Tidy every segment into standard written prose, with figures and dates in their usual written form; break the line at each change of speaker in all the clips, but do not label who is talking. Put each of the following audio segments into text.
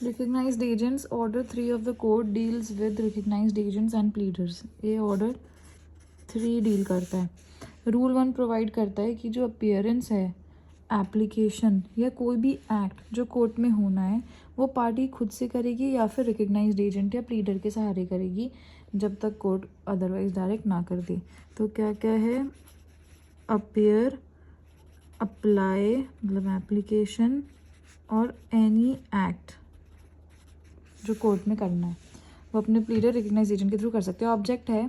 Recognized agents, order 3 of the code deals with recognized agents and pleaders. ये order 3 deal करता है. Rule 1 provide करता है कि जो अपीयरेंस है एप्लीकेशन या कोई भी एक्ट जो कोर्ट में होना है वो पार्टी खुद से करेगी या फिर रिकग्नाइज्ड एजेंट या प्लीडर के सहारे करेगी जब तक कोर्ट अदरवाइज डायरेक्ट ना कर दे. तो क्या क्या है? अपीयर, अप्लाई मतलब एप्लीकेशन और एनी एक्ट जो कोर्ट में करना है वो अपने प्लीडर रिकग्नाइज एजेंट के थ्रू कर सकते हैं. ऑब्जेक्ट है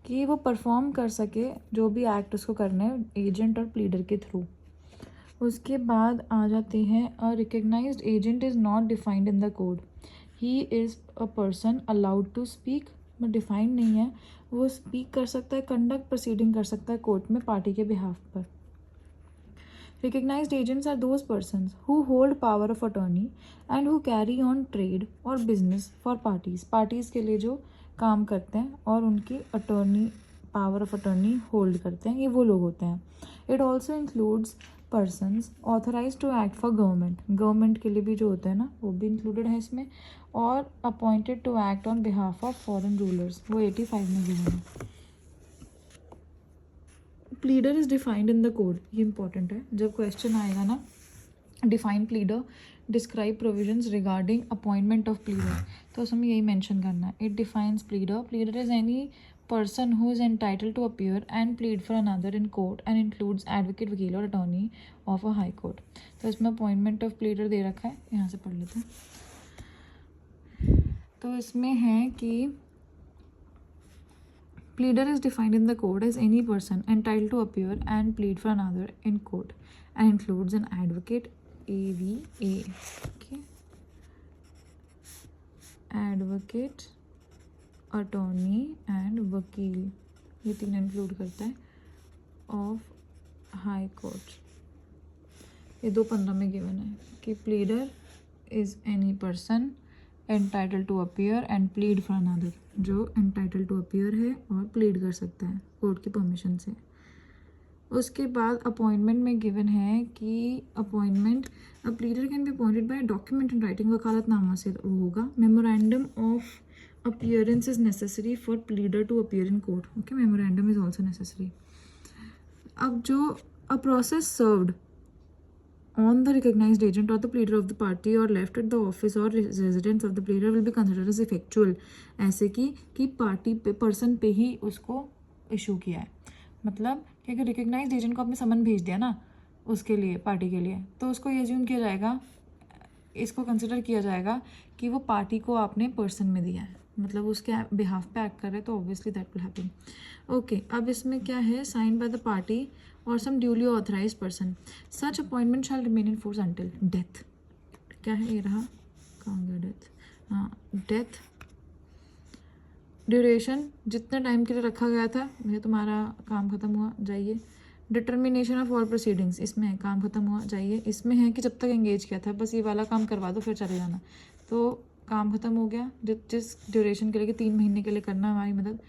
कि वो परफॉर्म कर सके जो भी एक्ट उसको करना है एजेंट और प्लीडर के थ्रू. उसके बाद आ जाते हैं a recognized agent is not defined in the code. He is a person allowed to speak, but defined नहीं है. वो स्पीक कर सकता है, कंडक्ट प्रोसीडिंग कर सकता है कोर्ट में पार्टी के बिहाफ पर. Recognized agents are those persons who hold power of attorney and who carry on trade or business for parties. Parties के लिए जो काम करते हैं और उनकी attorney power of attorney hold करते हैं, ये वो लोग होते हैं. It also includes persons authorise to act for government. Government के लिए भी जो होते हैं ना वो भी इंक्लूडेड है इसमें. और appointed to act on behalf of foreign rulers, वो 85 में गिवन है. Pleader is defined in the code. ये इंपॉर्टेंट है, जब क्वेश्चन आएगा ना define pleader, describe provisions regarding appointment of pleader, तो उसमें यही मेंशन करना है. It defines pleader. Pleader is any person who is entitled to appear and plead for another in court and includes advocate, वकील और attorney of a high court. तो इसमें appointment of pleader दे रखा है, यहाँ से पढ़ लेते हैं. तो इसमें है कि pleader is defined in the code as any person entitled to appear and plead for another in court and includes an advocate, AVA. Okay. Advocate, attorney and वकील, ये 3 इंक्लूड करता है ऑफ हाई कोर्ट. ये 2:15 में given है कि pleader is any person entitle to appear and plead for another, जो entitle to appear है और प्लीड कर सकता है कोर्ट की परमिशन से. उसके बाद अपॉइंटमेंट में गिवन है कि appointment a pleader can be appointed by document in writing, वकालतनामा से वो होगा. Memorandum of appearance is necessary for pleader to appear in court. Okay, memorandum is also necessary. अब जो a process served on the recognized agent or the pleader of the party or left at the office or residence of the pleader will be considered as effectual. ऐसे कि party पे person पे ही उसको issue किया है. मतलब कि अगर रिकग्नाइज्ड एजेंट को आपने समन भेज दिया ना उसके लिए पार्टी के लिए, तो उसको ये अज्यूम किया जाएगा, इसको कंसिडर किया जाएगा कि वो पार्टी को आपने पर्सन में दिया है, मतलब उसके बिहाफ पे एक्ट कर रहे, तो obviously that will happen. Okay, अब इसमें क्या है? Sign by the party or some duly authorized person. Such appointment shall remain in force until death. क्या है ये रहा? कहाँ गया डेथ? हाँ, डेथ. ड्यूरेशन जितने टाइम के लिए रखा गया था, भैया तुम्हारा काम खत्म हुआ, जाइए. डिटर्मिनेशन ऑफ ऑल प्रोसीडिंग्स, इसमें है काम खत्म हुआ, जाइए. इसमें है कि जब तक एंगेज किया था बस ये वाला काम करवा दो फिर चले जाना. तो काम खत्म हो गया, जिस ड्यूरेशन के लिए कि 3 महीने के लिए करना हमारी मदद,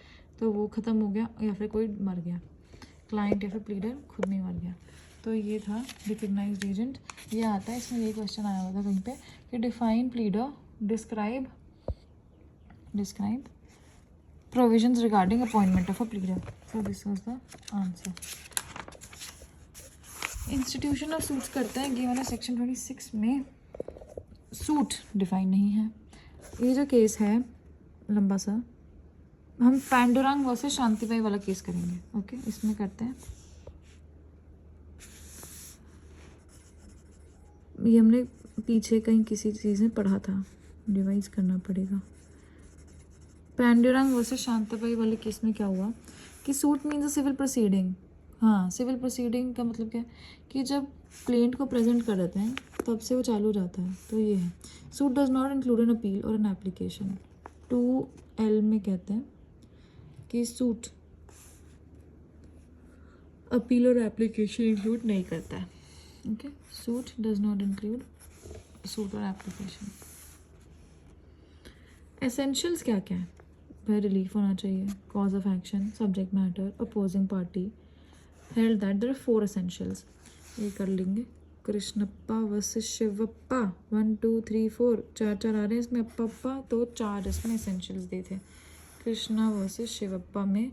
तो वो ख़त्म हो गया. या फिर कोई मर गया, क्लाइंट या फिर प्लीडर खुद में मर गया. तो ये था रिकग्नाइज्ड एजेंट. ये आता है, इसमें ये क्वेश्चन आया हुआ था कहीं पे कि define pleader, describe provisions regarding appointment of a pleader. So this was the answer. Institution of suits करते हैं, गिवन है सेक्शन 26 में. सूट डिफाइन नहीं है. ये जो केस है लंबा सा, हम पांडुरंग वर्सेस शांतिबाई वाला केस करेंगे. ओके, इसमें करते हैं. ये हमने पीछे कहीं किसी चीज़ में पढ़ा था, रिवाइज करना पड़ेगा. पांडुरंग वर्सेस शांतिबाई वाले केस में क्या हुआ कि suit means a civil proceeding. हाँ, सिविल प्रोसीडिंग का मतलब क्या है कि जब क्लेंट को प्रेजेंट कर देते हैं तब से वो चालू हो जाता है. तो ये है suit does not include an appeal और एन एप्लीकेशन. 2L में कहते हैं कि सूट अपील और एप्लीकेशन इंक्लूड नहीं करता है. Okay, suit does not include suit और एप्लीकेशन. एसेंशियल्स क्या क्या है? भाई रिलीफ होना चाहिए, cause of action, subject matter, opposing party. Held that there are 4 essentials. ये कर लेंगे. कृष्णप्पा वर्सेस शिवप्पा, 1 2 3 4, चार आ रहे हैं इसमें अप्पा अप्पा, तो 4 इसमें एसेंशियल्स दिए थे। कृष्णा वर्सेस शिवप्पा में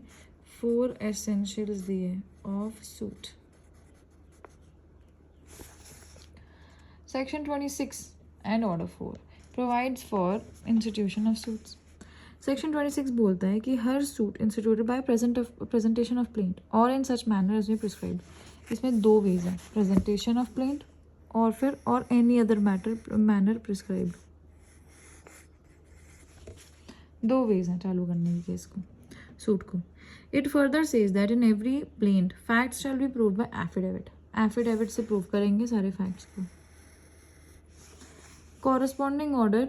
4 एसेंशियल्स दिए of suit. Section 26 and Order 4 provides for institution of suits. Section 26 बोलता है कि हर suit instituted by presentation of plaint or in such manner as may prescribed. इसमें 2 वेज हैं, presentation of plaint और फिर और any other manner prescribed. 2 veg हैं चालू करने के केस को, सूट को। It further says that in every plaint facts shall be proved by affidavit. Affidavit से प्रूव करेंगे सारे फैक्ट्स को। कॉरस्पॉन्डिंग ऑर्डर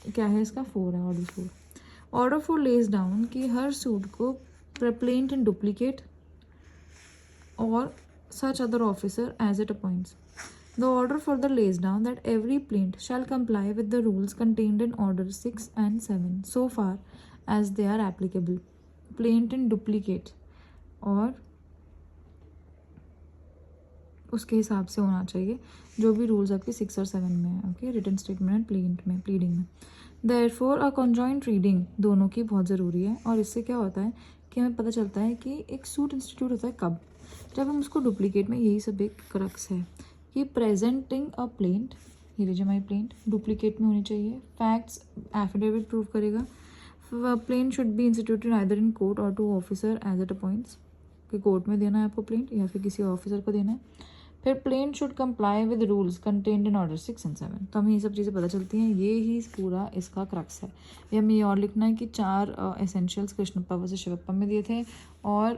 क्या है इसका, 4 है, ऑर्डर 4। ऑर्डर 4 लेज डाउन कि हर सूट को प्लेंट इन डुप्लीकेट और such other officer as it appoints. The order further lays down that every plaint shall comply with the rules contained in order 6 and 7 so far as they are applicable. Plaint in duplicate और उसके हिसाब से होना चाहिए जो भी rules आपके 6 और 7 में है, okay, written statement and pleading में। देयरफॉर अ कॉन्जॉइंट रीडिंग दोनों की बहुत ज़रूरी है, और इससे क्या होता है कि हमें पता चलता है कि एक सूट इंस्टीट्यूट होता है कब, जब हम उसको डुप्लीकेट में, यही सब एक क्रक्स है कि प्रेजेंटिंग अ प्लेंट, ये लीजिए माई प्लेंट डुप्लीकेट में होनी चाहिए, फैक्ट्स एफिडेविट प्रूव करेगा, plaint should be instituted either in court or to officer as it appoints, कि कोर्ट में देना है आपको प्लेंट या फिर किसी ऑफिसर को देना है। फिर plaint should comply with rules contained in order 6 and 7। तो हमें ये सब चीज़ें पता चलती हैं, ये ही पूरा इसका क्रक्स है। ये हमें ये और लिखना है कि 4 एसेंशियल्स कृष्णप्पा वर्सेस शिवप्पा में दिए थे, और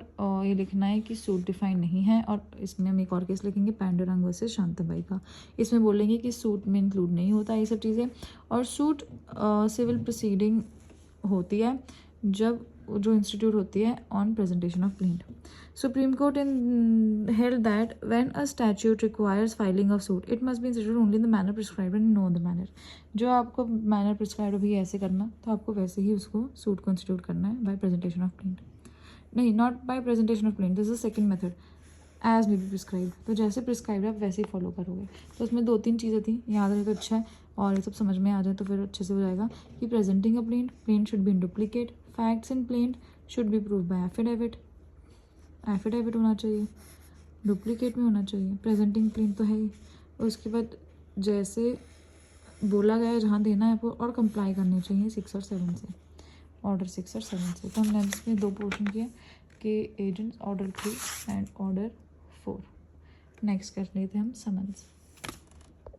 ये लिखना है कि सूट डिफाइन नहीं है, और इसमें हम एक और केस लिखेंगे पांडुरंग वर्सेस शांताबाई का, इसमें बोलेंगे कि सूट में इंक्लूड नहीं होता ये सब चीज़ें। और सूट सिविल प्रोसीडिंग होती है जब जो इंस्टीट्यूट होती है on presentation of plaint. Supreme court in held that when a statute requires filing of suit it must be institute only in the manner prescribed and know the manner. जो आपको manner prescribed भी ऐसे करना, तो आपको वैसे ही उसको suit को इंस्टीट्यूट करना है बाय प्रेजेंटेशन ऑफ प्लेंट, नहीं, not by presentation of plaint, this is second method, as may be prescribe. तो जैसे प्रिस्क्राइब आप वैसे ही फॉलो करोगे। तो उसमें 2-3 चीज़ें थी, याद रहे तो अच्छा है, और ये सब समझ में आ जाए तो फिर अच्छे से हो जाएगा कि presenting a plaint, plaint should be in duplicate, facts in plaint should B prove by affidavit, affidavit होना चाहिए, डुप्लीकेट में होना चाहिए, प्रेजेंटिंग प्लेंट तो है ही। उसके बाद जैसे बोला गया है जहाँ देना है वो, और कंप्लाई करने चाहिए 6 और 7 से, ऑर्डर 6 और 7 से। तो हमने इसमें 2 पोर्शन किए कि agents, order 3 and order 4। Next कर लेते हैं हम समन्स।